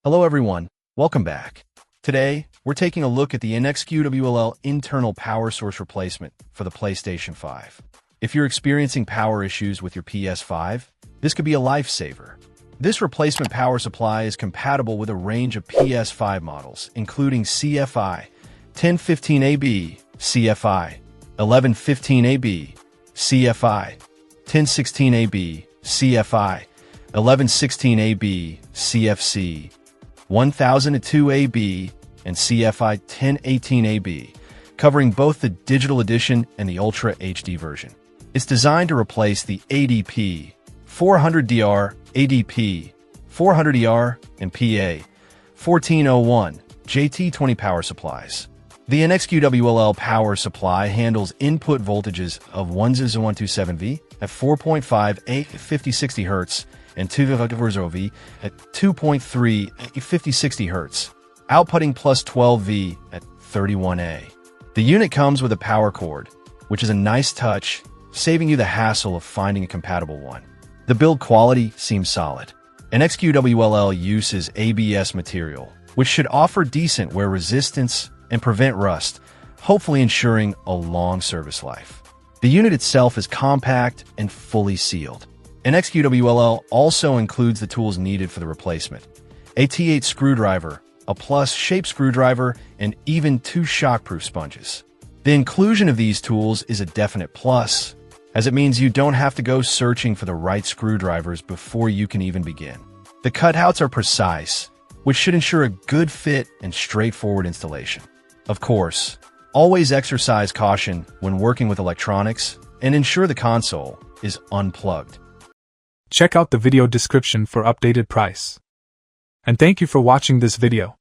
Hello everyone, welcome back. Today, we're taking a look at the NXQWLL internal power source replacement for the PlayStation 5. If you're experiencing power issues with your PS5, this could be a lifesaver. This replacement power supply is compatible with a range of PS5 models, including CFI 1015AB, CFI 1115AB, CFI 1016AB, CFI 1116AB, CFC 1002AB, and CFI 1018AB, covering both the digital edition and the Ultra HD version. It's designed to replace the ADP 400DR, ADP 400ER, and PA 1401 JT20 power supplies. The NXQWLL power supply handles input voltages of 10127V at 4.5 5060 Hz and 2V at 2.3 5060 Hz, outputting plus 12V at 31A. The unit comes with a power cord, which is a nice touch, saving you the hassle of finding a compatible one. The build quality seems solid. NXQWLL uses ABS material, which should offer decent wear resistance and prevent rust, hopefully ensuring a long service life. The unit itself is compact and fully sealed. NXQWLL also includes the tools needed for the replacement: a T8 screwdriver, a plus-shaped screwdriver, and even 2 shockproof sponges. The inclusion of these tools is a definite plus, as it means you don't have to go searching for the right screwdrivers before you can even begin. The cutouts are precise, which should ensure a good fit and straightforward installation. Of course, always exercise caution when working with electronics and ensure the console is unplugged. Check out the video description for updated price. And thank you for watching this video.